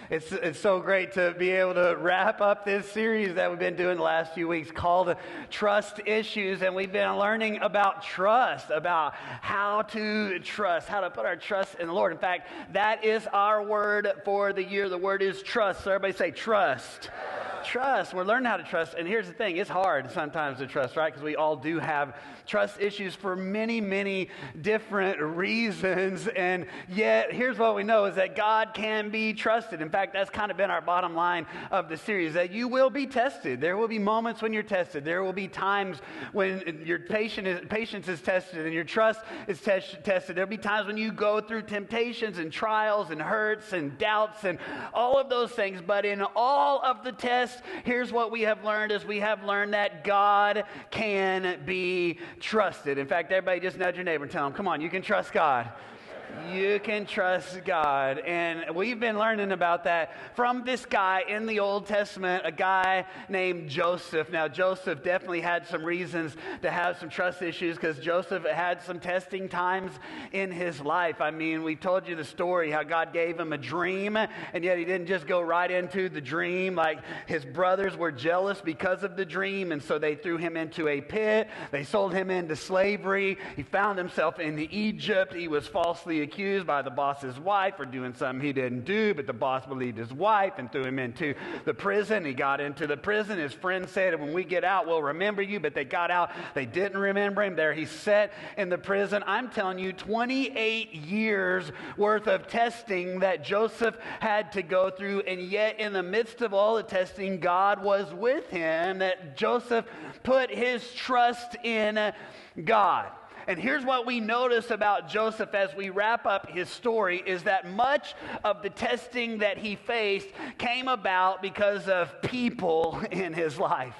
It's so great to be able to wrap up this series that we've been doing the last few weeks called Trust Issues. And we've been learning about trust, about how to trust, how to put our trust in the Lord. In fact, that is our word for the year. The word is trust. So everybody say trust. Trust. We're learning how to trust. And here's the thing. It's hard sometimes to trust, right? Because we all do have trust issues for many, many different reasons. And yet, here's what we know is that God can be trusted. In fact, that's kind of been our bottom line of the series, that you will be tested. There will be moments when you're tested. There will be times when your patience is tested and your trust is tested. There'll be times when you go through temptations and trials and hurts and doubts and all of those things. But in all of the tests, here's what we have learned is we have learned that God can be trusted. In fact, everybody just nudge your neighbor and tell them, come on, you can trust God. You can trust God. And we've been learning about that from this guy in the Old Testament, a guy named Joseph. Now, Joseph definitely had some reasons to have some trust issues because Joseph had some testing times in his life. I mean, we told you the story how God gave him a dream, and yet he didn't just go right into the dream. Like, his brothers were jealous because of the dream, and so they threw him into a pit. They sold him into slavery. He found himself in Egypt. He was falsely accused by the boss's wife for doing something he didn't do, but the boss believed his wife and threw him into the prison. He got into the prison. His friends said, when we get out, we'll remember you, but they got out. They didn't remember him. There he sat in the prison. I'm telling you, 28 years worth of testing that Joseph had to go through, and yet in the midst of all the testing, God was with him, that Joseph put his trust in God. And here's what we notice about Joseph as we wrap up his story is that much of the testing that he faced came about because of people in his life.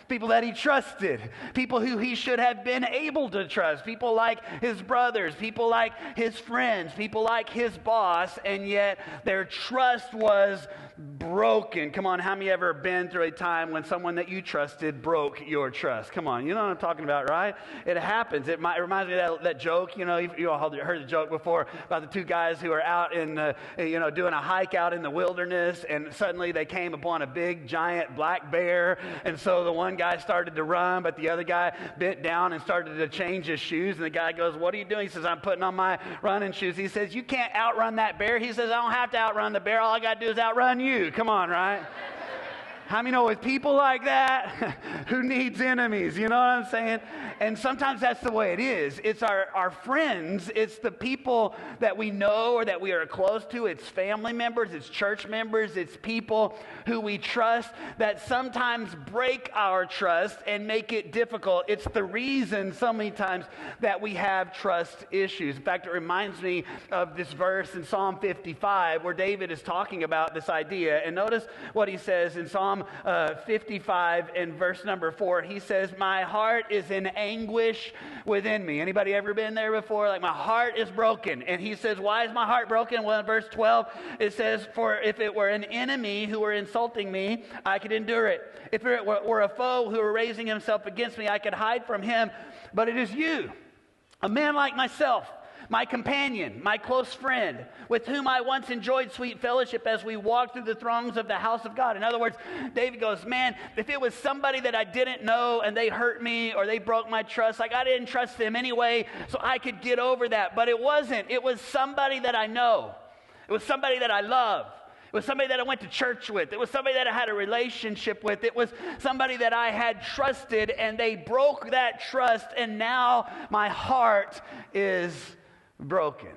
People that he trusted, people who he should have been able to trust, people like his brothers, people like his friends, people like his boss, and yet their trust was broken. Come on, how many ever been through a time when someone that you trusted broke your trust? Come on, you know what I'm talking about, right? It happens. It reminds me of that joke, you all heard the joke before about the two guys who are out in, doing a hike out in the wilderness, and suddenly they came upon a big, giant black bear, and so the one guy started to run, but the other guy bent down and started to change his shoes, and the guy goes, what are you doing? He says, I'm putting on my running shoes. He says, you can't outrun that bear. He says, I don't have to outrun the bear. All I got to do is outrun you. Come on, right? How many know with people like that, who needs enemies? You know what I'm saying? And sometimes that's the way it is. It's our friends. It's the people that we know or that we are close to. It's family members. It's church members. It's people who we trust that sometimes break our trust and make it difficult. It's the reason so many times that we have trust issues. In fact, it reminds me of this verse in Psalm 55 where David is talking about this idea. And notice what he says in Psalm 55 and verse number 4. He says, my heart is in anguish within me. Anybody ever been there before? Like, my heart is broken. And he says, why is my heart broken? Well, in verse 12, it says, for if it were an enemy who were insulting me, I could endure it. If it were a foe who were raising himself against me, I could hide from him. But it is you, a man like myself, my companion, my close friend, with whom I once enjoyed sweet fellowship as we walked through the throngs of the house of God. In other words, David goes, man, if it was somebody that I didn't know and they hurt me or they broke my trust, like I didn't trust them anyway, so I could get over that. But it wasn't. It was somebody that I know. It was somebody that I love. It was somebody that I went to church with. It was somebody that I had a relationship with. It was somebody that I had trusted, and they broke that trust, and now my heart is broken.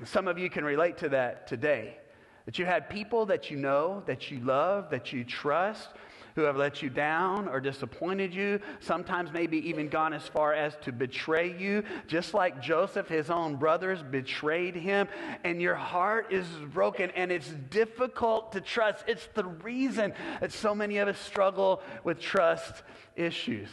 Some of you can relate to that today. That you had people that you know, that you love, that you trust, who have let you down or disappointed you, sometimes maybe even gone as far as to betray you, just like Joseph, his own brothers betrayed him, and your heart is broken, and it's difficult to trust. It's the reason that so many of us struggle with trust issues.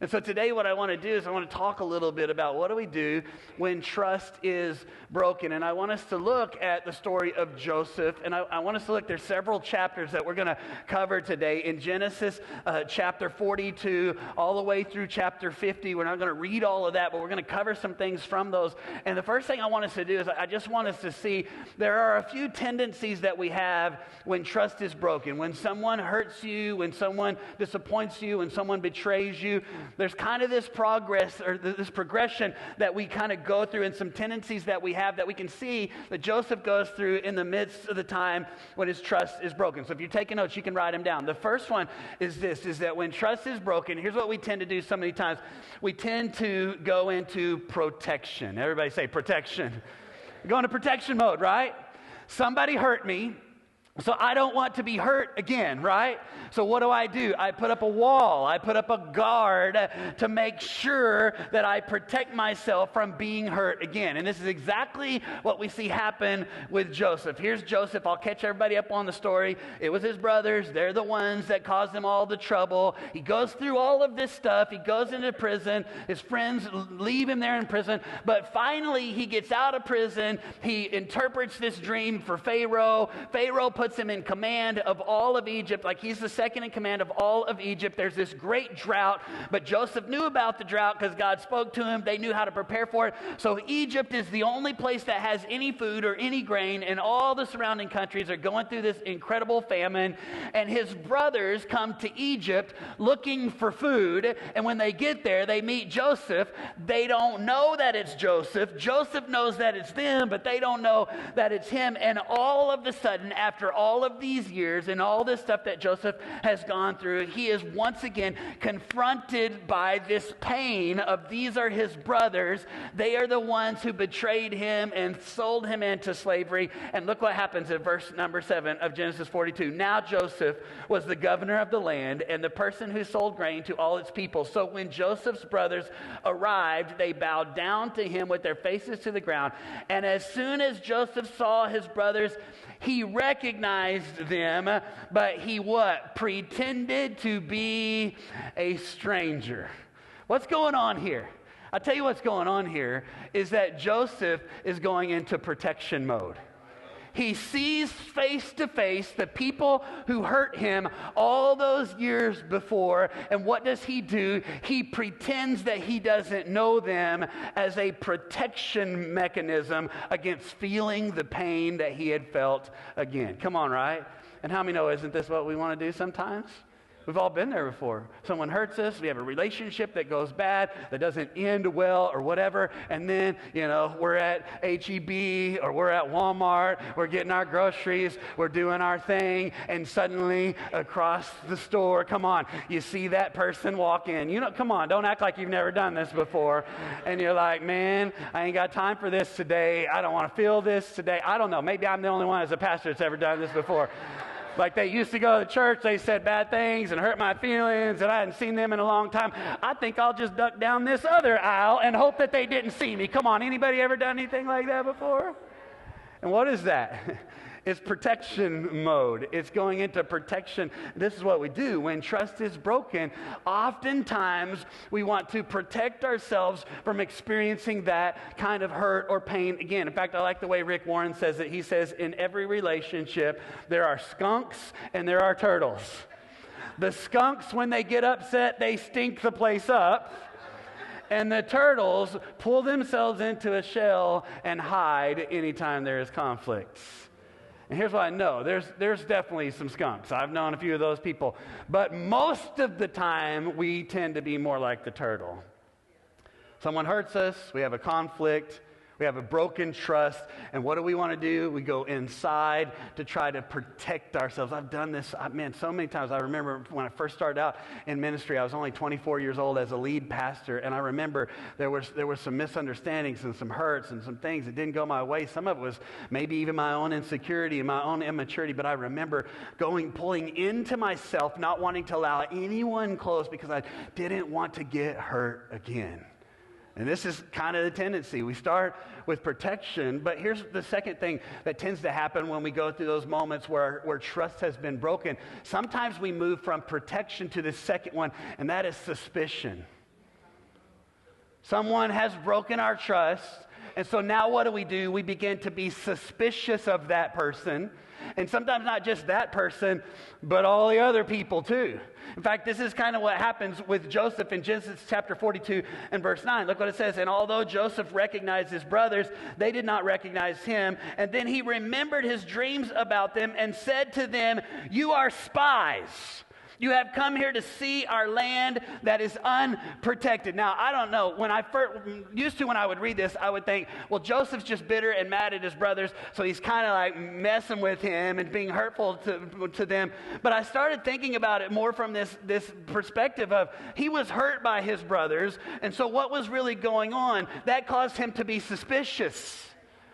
And so today what I want to do is I want to talk a little bit about what do we do when trust is broken. And I want us to look at the story of Joseph. And I want us to look, there's several chapters that we're going to cover today. In Genesis chapter 42 all the way through chapter 50. We're not going to read all of that, but we're going to cover some things from those. And the first thing I want us to do is I just want us to see there are a few tendencies that we have when trust is broken. When someone hurts you, when someone disappoints you, when someone betrays you, there's kind of this progress or this progression that we kind of go through, and some tendencies that we have that we can see that Joseph goes through in the midst of the time when his trust is broken. So if you're taking notes, you can write them down. The first one is this, is that when trust is broken, here's what we tend to do so many times. We tend to go into protection. Everybody say protection. Go into protection mode, right? Somebody hurt me, so I don't want to be hurt again, right? So what do? I put up a wall. I put up a guard to make sure that I protect myself from being hurt again. And this is exactly what we see happen with Joseph. Here's Joseph. I'll catch everybody up on the story. It was his brothers. They're the ones that caused him all the trouble. He goes through all of this stuff. He goes into prison. His friends leave him there in prison. But finally, he gets out of prison. He interprets this dream for Pharaoh. Pharaoh puts him in command of all of Egypt, like he's the second in command of all of Egypt. There's this great drought, but Joseph knew about the drought because God spoke to him. They knew how to prepare for it. So Egypt is the only place that has any food or any grain, and all the surrounding countries are going through this incredible famine. And his brothers come to Egypt looking for food, and when they get there, they meet Joseph. They don't know that it's Joseph. Joseph knows that it's them, but they don't know that it's him. And all of a sudden, after all of these years and all this stuff that Joseph has gone through, he is once again confronted by this pain of these are his brothers. They are the ones who betrayed him and sold him into slavery. And look what happens in verse number 7 of Genesis 42. Now Joseph was the governor of the land and the person who sold grain to all its people. So when Joseph's brothers arrived, they bowed down to him with their faces to the ground. And as soon as Joseph saw his brothers, he recognized them, but he what? Pretended to be a stranger. What's going on here? I'll tell you what's going on here is that Joseph is going into protection mode. He sees face to face the people who hurt him all those years before. And what does he do? He pretends that he doesn't know them as a protection mechanism against feeling the pain that he had felt again. Come on, right? And how many know, isn't this what we want to do sometimes? We've all been there before. Someone hurts us. We have a relationship that goes bad, that doesn't end well or whatever. And then, we're at H-E-B or we're at Walmart. We're getting our groceries. We're doing our thing. And suddenly across the store, come on, you see that person walk in. Come on, don't act like you've never done this before. And you're like, man, I ain't got time for this today. I don't want to feel this today. I don't know. Maybe I'm the only one as a pastor that's ever done this before. Like they used to go to church, they said bad things and hurt my feelings, and I hadn't seen them in a long time. I think I'll just duck down this other aisle and hope that they didn't see me. Come on, anybody ever done anything like that before? And what is that? It's protection mode. It's going into protection. This is what we do when trust is broken. Oftentimes, we want to protect ourselves from experiencing that kind of hurt or pain again. In fact, I like the way Rick Warren says it. He says, in every relationship, there are skunks and there are turtles. The skunks, when they get upset, they stink the place up. And the turtles pull themselves into a shell and hide anytime there is conflict. And here's what I know. There's definitely some skunks. I've known a few of those people. But most of the time, we tend to be more like the turtle. Someone hurts us. We have a conflict. We have a broken trust. And what do we want to do? We go inside to try to protect ourselves. I've done this, so many times. I remember when I first started out in ministry, I was only 24 years old as a lead pastor. And I remember there were some misunderstandings and some hurts and some things that didn't go my way. Some of it was maybe even my own insecurity and my own immaturity. But I remember pulling into myself, not wanting to allow anyone close because I didn't want to get hurt again. And this is kind of the tendency. We start with protection, but here's the second thing that tends to happen when we go through those moments where trust has been broken. Sometimes we move from protection to the second one, and that is suspicion. Someone has broken our trust. And so now what do? We begin to be suspicious of that person. And sometimes not just that person, but all the other people too. In fact, this is kind of what happens with Joseph in Genesis chapter 42 and verse 9. Look what it says. And although Joseph recognized his brothers, they did not recognize him. And then he remembered his dreams about them and said to them, "You are spies. You have come here to see our land that is unprotected." Now, I don't know. When I would read this, I would think, well, Joseph's just bitter and mad at his brothers, so he's kind of like messing with him and being hurtful to them. But I started thinking about it more from this perspective of he was hurt by his brothers, and so what was really going on? That caused him to be suspicious.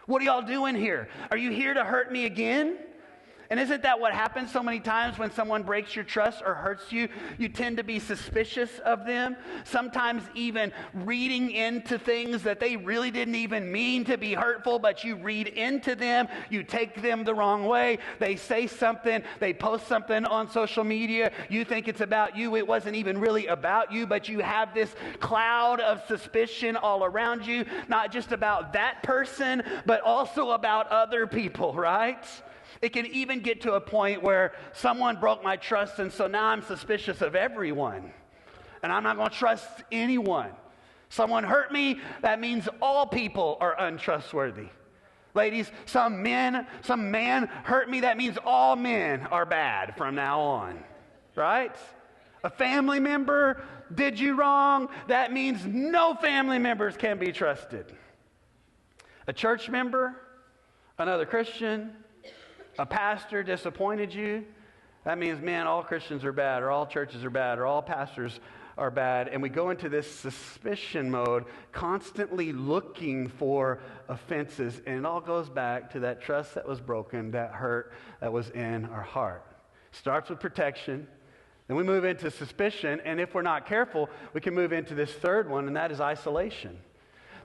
What are y'all doing here? Are you here to hurt me again? And isn't that what happens so many times when someone breaks your trust or hurts you? You tend to be suspicious of them, sometimes even reading into things that they really didn't even mean to be hurtful, but you read into them, you take them the wrong way. They say something, they post something on social media, you think it's about you, it wasn't even really about you, but you have this cloud of suspicion all around you, not just about that person, but also about other people, right? It can even get to a point where someone broke my trust, and so now I'm suspicious of everyone. And I'm not going to trust anyone. Someone hurt me, that means all people are untrustworthy. Ladies, some man hurt me, that means all men are bad from now on. Right? A family member did you wrong, that means no family members can be trusted. A church member, another Christian, a pastor disappointed you, that means, man, all Christians are bad, or all churches are bad, or all pastors are bad. And we go into this suspicion mode, constantly looking for offenses. And it all goes back to that trust that was broken, that hurt that was in our heart. Starts with protection. Then we move into suspicion. And if we're not careful, we can move into this third one, and that is isolation.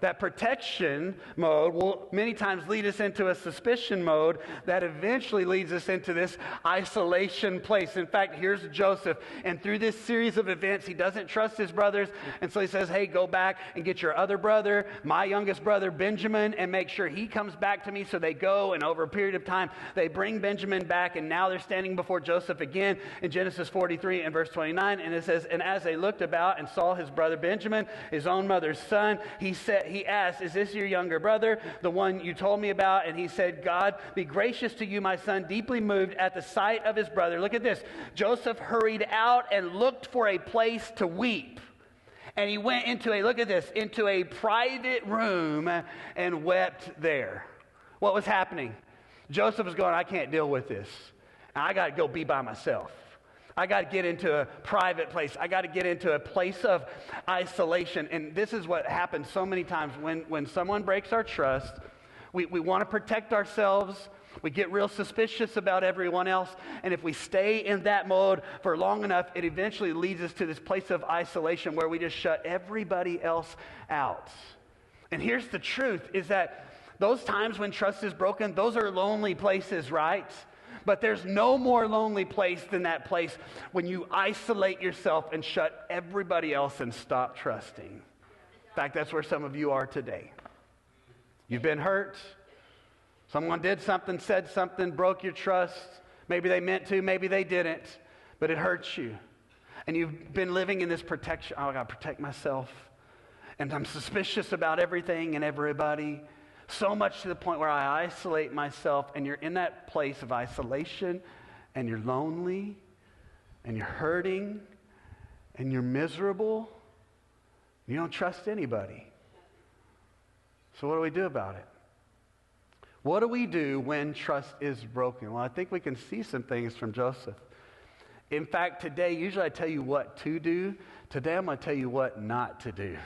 That protection mode will many times lead us into a suspicion mode that eventually leads us into this isolation place. In fact, here's Joseph, and through this series of events, he doesn't trust his brothers, and so he says, hey, go back and get your other brother, my youngest brother, Benjamin, and make sure he comes back to me. So they go, and over a period of time, they bring Benjamin back, and now they're standing before Joseph again in Genesis 43 and verse 29, and it says, and as they looked about and saw his brother Benjamin, his own mother's son, he asked, is this your younger brother, the one you told me about? And he said, God be gracious to you, my son, deeply moved at the sight of his brother. Look at this. Joseph hurried out and looked for a place to weep. And he went into into a private room and wept there. What was happening? Joseph was going, I can't deal with this. I got to go be by myself. I got to get into a private place. I got to get into a place of isolation. And this is what happens so many times when someone breaks our trust. We want to protect ourselves. We get real suspicious about everyone else. And if we stay in that mode for long enough, it eventually leads us to this place of isolation where we just shut everybody else out. And here's the truth, is that those times when trust is broken, those are lonely places, right? But there's no more lonely place than that place when you isolate yourself and shut everybody else and stop trusting. In fact, that's where some of you are today. You've been hurt. Someone did something, said something, broke your trust. Maybe they meant to, maybe they didn't, but it hurts you. And you've been living in this protection. Oh, I got to protect myself. And I'm suspicious about everything and everybody. So much to the point where I isolate myself, and you're in that place of isolation, and you're lonely, and you're hurting, and you're miserable. You don't trust anybody. So what do we do about it? What do we do when trust is broken? Well, I think we can see some things from Joseph. In fact, today, usually I tell you what to do. Today I'm going to tell you what not to do.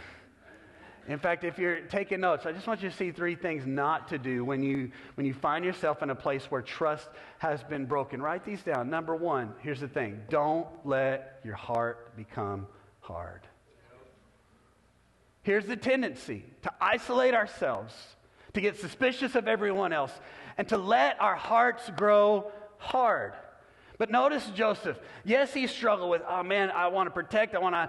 In fact, if you're taking notes, I just want you to see 3 things not to do when you find yourself in a place where trust has been broken. Write these down. Number 1, here's the thing. Don't let your heart become hard. Here's the tendency to isolate ourselves, to get suspicious of everyone else, and to let our hearts grow hard. But notice Joseph. Yes, he struggled with, oh man, I want to protect. I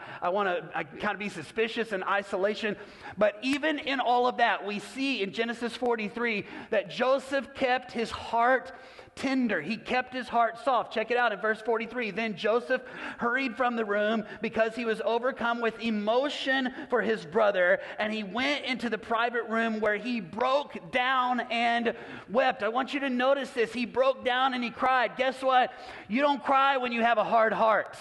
kind of be suspicious and isolation. But even in all of that, we see in Genesis 43 that Joseph kept his heart tender. He kept his heart soft. Check it out in verse 43. Then Joseph hurried from the room because he was overcome with emotion for his brother, and he went into the private room where he broke down and wept. I want you to notice this. He broke down and he cried. Guess what? You don't cry when you have a hard heart.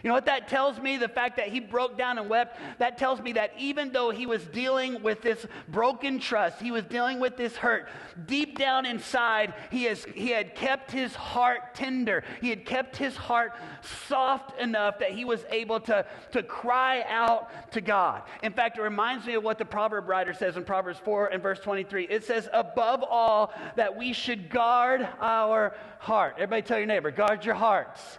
You know what that tells me? The fact that he broke down and wept, that tells me that even though he was dealing with this broken trust, he was dealing with this hurt, deep down inside, he had kept his heart tender. He had kept his heart soft enough that he was able to cry out to God. In fact, it reminds me of what the proverb writer says in Proverbs 4 and verse 23. It says, above all, that we should guard our heart. Everybody tell your neighbor, guard your hearts.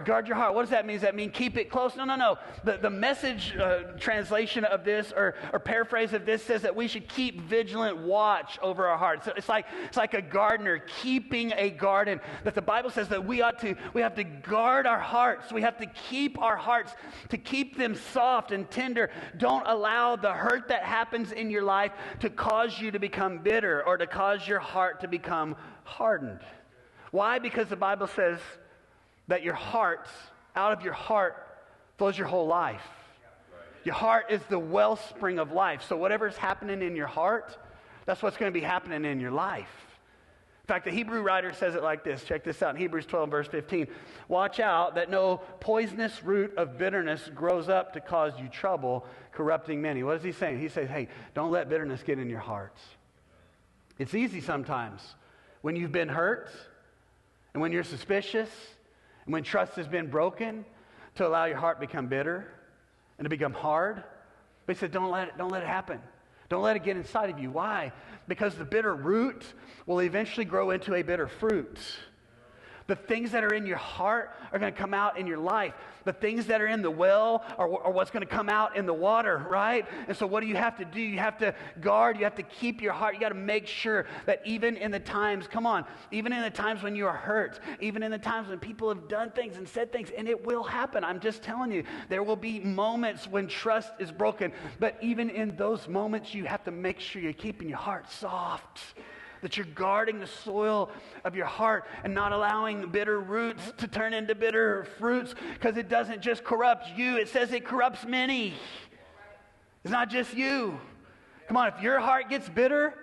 Guard your heart. What does that mean? Does that mean keep it close? No. The Message translation of this or paraphrase of this says that we should keep vigilant watch over our hearts. So it's like a gardener keeping a garden. That the Bible says that we have to guard our hearts. We have to keep our hearts, to keep them soft and tender. Don't allow the hurt that happens in your life to cause you to become bitter or to cause your heart to become hardened. Why? Because the Bible says that your heart, out of your heart flows your whole life. Your heart is the wellspring of life. So whatever's happening in your heart, that's what's going to be happening in your life. In fact, the Hebrew writer says it like this. Check this out in Hebrews 12, verse 15. Watch out that no poisonous root of bitterness grows up to cause you trouble, corrupting many. What is he saying? He says, hey, don't let bitterness get in your hearts. It's easy sometimes when you've been hurt and when you're suspicious and when trust has been broken, to allow your heart become bitter and to become hard. But he said, don't let it happen. Don't let it get inside of you. Why? Because the bitter root will eventually grow into a bitter fruit. The things that are in your heart are going to come out in your life. The things that are in the well are what's going to come out in the water, right? And so what do? You have to guard, you have to keep your heart. You got to make sure that even in the times, even in the times when you are hurt, even in the times when people have done things and said things, and it will happen. I'm just telling you, there will be moments when trust is broken. But even in those moments, you have to make sure you're keeping your heart soft. That you're guarding the soil of your heart and not allowing bitter roots to turn into bitter fruits, because it doesn't just corrupt you. It says it corrupts many. It's not just you. Come on, if your heart gets bitter,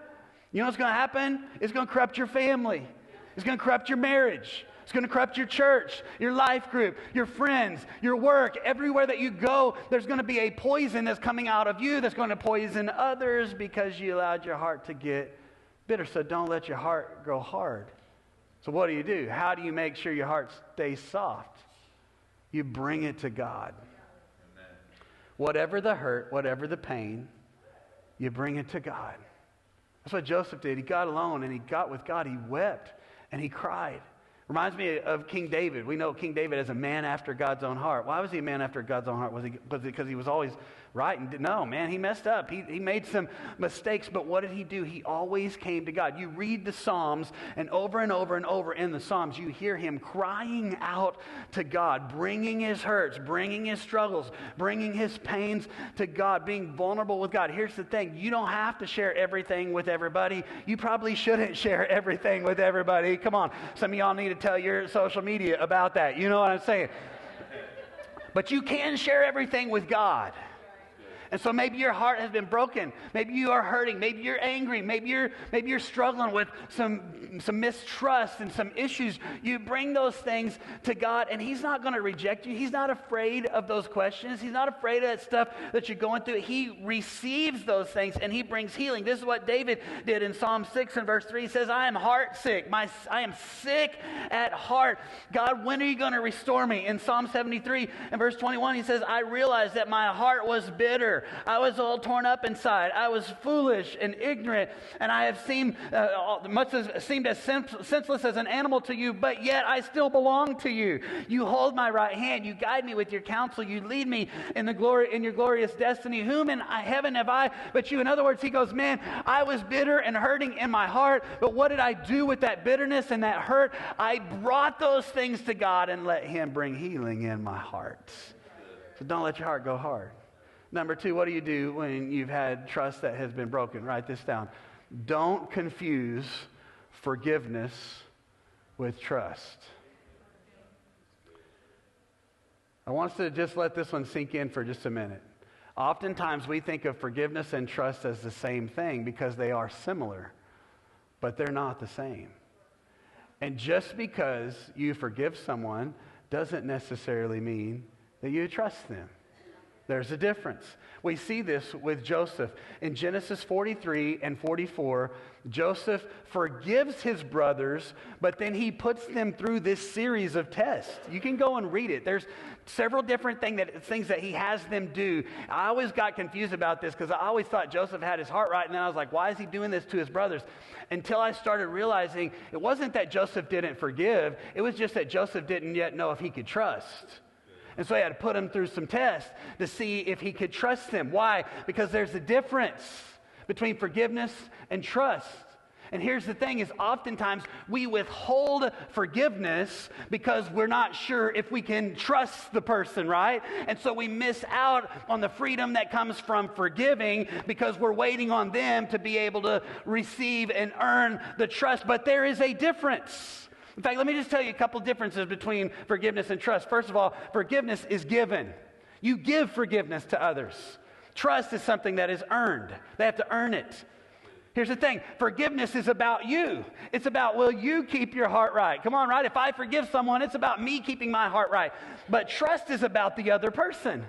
you know what's going to happen? It's going to corrupt your family. It's going to corrupt your marriage. It's going to corrupt your church, your life group, your friends, your work. Everywhere that you go, there's going to be a poison that's coming out of you that's going to poison others because you allowed your heart to get bitter. So don't let your heart grow hard. So what do? How do you make sure your heart stays soft? You bring it to God. Amen. Whatever the hurt, whatever the pain, you bring it to God. That's what Joseph did. He got alone and he got with God. He wept and he cried. Reminds me of King David. We know King David as a man after God's own heart. Why was he a man after God's own heart? Was it because he was always right? No, man, he messed up. He made some mistakes, but what did he do? He always came to God. You read the Psalms, and over and over and over in the Psalms, you hear him crying out to God, bringing his hurts, bringing his struggles, bringing his pains to God, being vulnerable with God. Here's the thing. You don't have to share everything with everybody. You probably shouldn't share everything with everybody. Come on. Some of y'all need to tell your social media about that. You know what I'm saying? But you can share everything with God. And so maybe your heart has been broken. Maybe you are hurting. Maybe you're angry. Maybe you're struggling with some mistrust and some issues. You bring those things to God, and he's not going to reject you. He's not afraid of those questions. He's not afraid of that stuff that you're going through. He receives those things, and he brings healing. This is what David did in Psalm 6 and verse 3. He says, I am heart sick. I am sick at heart. God, when are you going to restore me? In Psalm 73 and verse 21, he says, I realized that my heart was bitter. bitter. I was all torn up inside. I was foolish and ignorant, and I have seemed as senseless as an animal to you, but yet I still belong to you. You hold my right hand. You guide me with your counsel. You lead me in your glorious destiny. Whom in heaven have I but you? In other words, he goes, man, I was bitter and hurting in my heart, but what did I do with that bitterness and that hurt? I brought those things to God and let him bring healing in my heart. So don't let your heart go hard. Number two, what do you do when you've had trust that has been broken? Write this down. Don't confuse forgiveness with trust. I want us to just let this one sink in for just a minute. Oftentimes we think of forgiveness and trust as the same thing because they are similar, but they're not the same. And just because you forgive someone doesn't necessarily mean that you trust them. There's a difference. We see this with Joseph. In Genesis 43 and 44, Joseph forgives his brothers, but then he puts them through this series of tests. You can go and read it. There's several different things that he has them do. I always got confused about this because I always thought Joseph had his heart right, and then I was like, why is he doing this to his brothers? Until I started realizing it wasn't that Joseph didn't forgive, it was just that Joseph didn't yet know if he could trust. And so he had to put him through some tests to see if he could trust them. Why? Because there's a difference between forgiveness and trust. And here's the thing is oftentimes we withhold forgiveness because we're not sure if we can trust the person, right? And so we miss out on the freedom that comes from forgiving because we're waiting on them to be able to receive and earn the trust. But there is a difference. In fact, let me just tell you a couple differences between forgiveness and trust. First of all, forgiveness is given. You give forgiveness to others. Trust is something that is earned. They have to earn it. Here's the thing. Forgiveness is about you. It's about, will you keep your heart right? Come on, right? If I forgive someone, it's about me keeping my heart right. But trust is about the other person.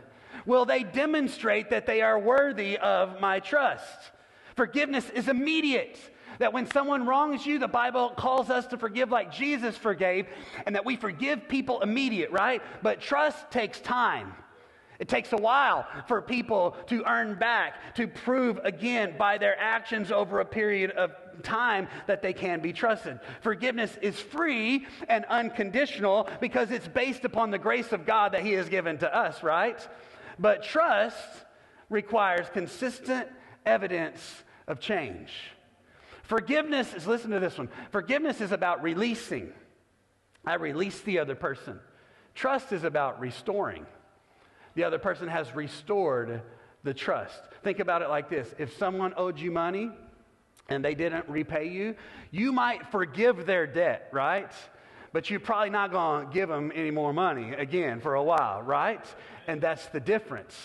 Will they demonstrate that they are worthy of my trust? Forgiveness is immediate. That when someone wrongs you, the Bible calls us to forgive like Jesus forgave, and that we forgive people immediate, right? But trust takes time. It takes a while for people to earn back, to prove again by their actions over a period of time that they can be trusted. Forgiveness is free and unconditional because it's based upon the grace of God that He has given to us, right? But trust requires consistent evidence of change. Forgiveness is, listen to this one. Forgiveness is about releasing. I release the other person. Trust is about restoring. The other person has restored the trust. Think about it like this. If someone owed you money and they didn't repay you, you might forgive their debt, right? But you're probably not going to give them any more money again for a while, right? And that's the difference.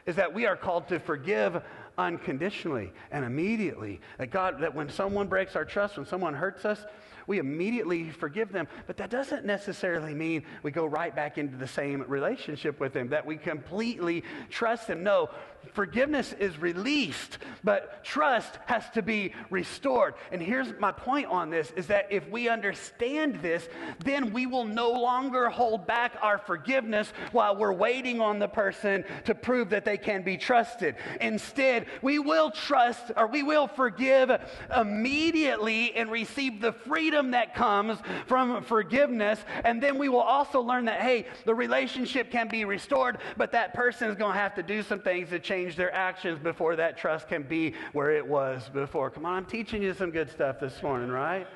Is that we are called to forgive unconditionally and immediately. That when someone breaks our trust, when someone hurts us, we immediately forgive them. But that doesn't necessarily mean we go right back into the same relationship with them, that we completely trust them. No, forgiveness is released, but trust has to be restored. And here's my point on this, is that if we understand this, then we will no longer hold back our forgiveness while we're waiting on the person to prove that they can be trusted. Instead, we will trust, or we will forgive immediately and receive the freedom that comes from forgiveness. And then we will also learn that, hey, the relationship can be restored, but that person is going to have to do some things to change their actions before that trust can be where it was before. Come on, I'm teaching you some good stuff this morning, right?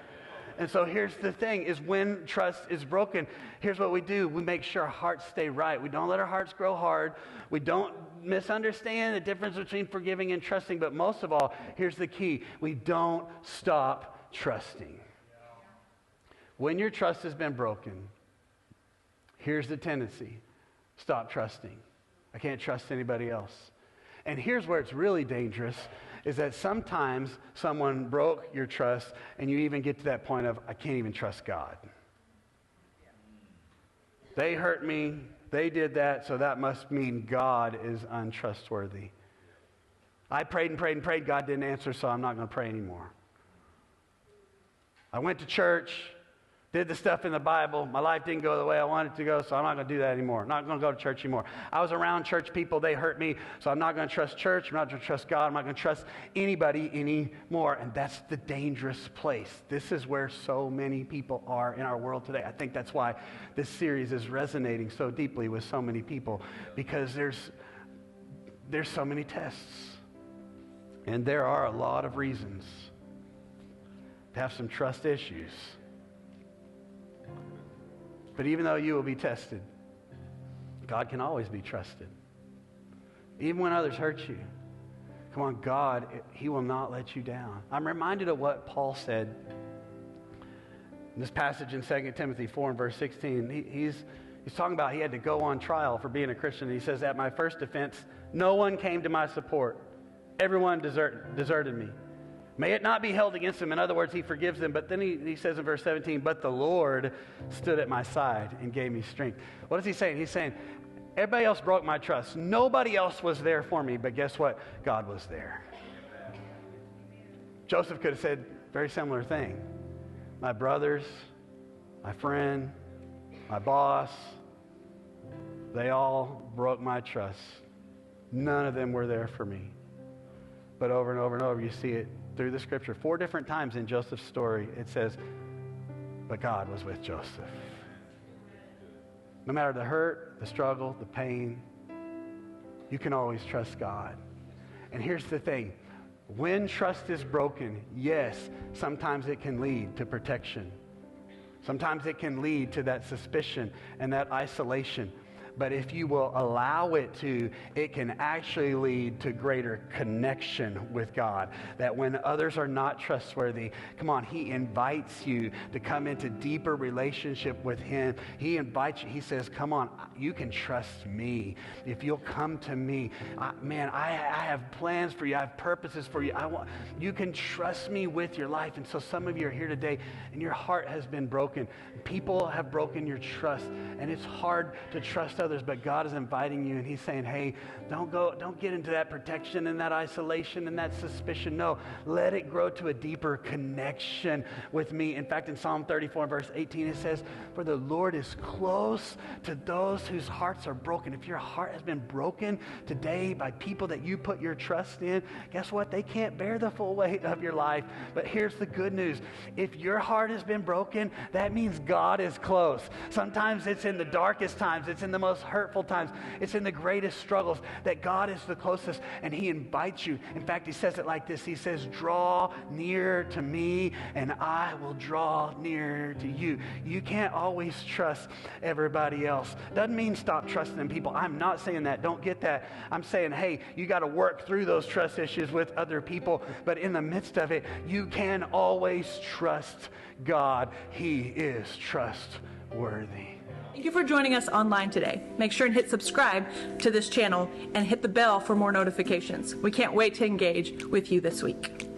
And so here's the thing, is when trust is broken, here's what we do. We make sure our hearts stay right. We don't let our hearts grow hard. We don't misunderstand the difference between forgiving and trusting. But most of all, here's the key. We don't stop trusting. When your trust has been broken, here's the tendency. Stop trusting. I can't trust anybody else. And here's where it's really dangerous, is that sometimes someone broke your trust and you even get to that point of, I can't even trust God. They hurt me, they did that, so that must mean God is untrustworthy. I prayed and prayed and prayed, God didn't answer, so I'm not going to pray anymore. I went to church, did the stuff in the Bible. My life didn't go the way I wanted it to go, so I'm not going to do that anymore. I'm not going to go to church anymore. I was around church people. They hurt me, so I'm not going to trust church. I'm not going to trust God. I'm not going to trust anybody anymore. And that's the dangerous place. This is where so many people are in our world today. I think that's why this series is resonating so deeply with so many people, because there's so many tests. And there are a lot of reasons to have some trust issues. But even though you will be tested, God can always be trusted. Even when others hurt you. Come on, God, He will not let you down. I'm reminded of what Paul said in this passage in 2 Timothy 4 and verse 16. He's talking about he had to go on trial for being a Christian. And he says, at my first defense, no one came to my support. Everyone deserted me. May it not be held against him. In other words, he forgives them. But then he says in verse 17, but the Lord stood at my side and gave me strength. What is he saying? He's saying, everybody else broke my trust. Nobody else was there for me. But guess what? God was there. Joseph could have said a very similar thing. My brothers, my friend, my boss, they all broke my trust. None of them were there for me. But over and over and over, you see it through the scripture. 4 different times in Joseph's story, it says, but God was with Joseph. No matter the hurt, the struggle, the pain, you can always trust God. And here's the thing. When trust is broken, yes, sometimes it can lead to protection. Sometimes it can lead to that suspicion and that isolation. But if you will allow it to, it can actually lead to greater connection with God. That when others are not trustworthy, come on, He invites you to come into deeper relationship with Him. He invites you. He says, come on, you can trust me. If you'll come to me, I have plans for you. I have purposes for you. You can trust me with your life. And so some of you are here today and your heart has been broken. People have broken your trust, and it's hard to trust others, but God is inviting you, and He's saying, hey, don't get into that protection and that isolation and that suspicion. No, let it grow to a deeper connection with me. In fact, in Psalm 34 verse 18, it says, for the Lord is close to those whose hearts are broken. If your heart has been broken today by people that you put your trust in, guess what? They can't bear the full weight of your life. But here's the good news. If your heart has been broken, that means God is close. Sometimes it's in the darkest times. It's in the most hurtful times. It's in the greatest struggles that God is the closest, and He invites you. In fact, He says it like this. He says, draw near to me and I will draw near to you. You can't always trust everybody else. Doesn't mean stop trusting people. I'm not saying that. Don't get that. I'm saying, hey, you got to work through those trust issues with other people, but in the midst of it, you can always trust God. He is trustworthy. Thank you for joining us online today. Make sure and hit subscribe to this channel and hit the bell for more notifications. We can't wait to engage with you this week.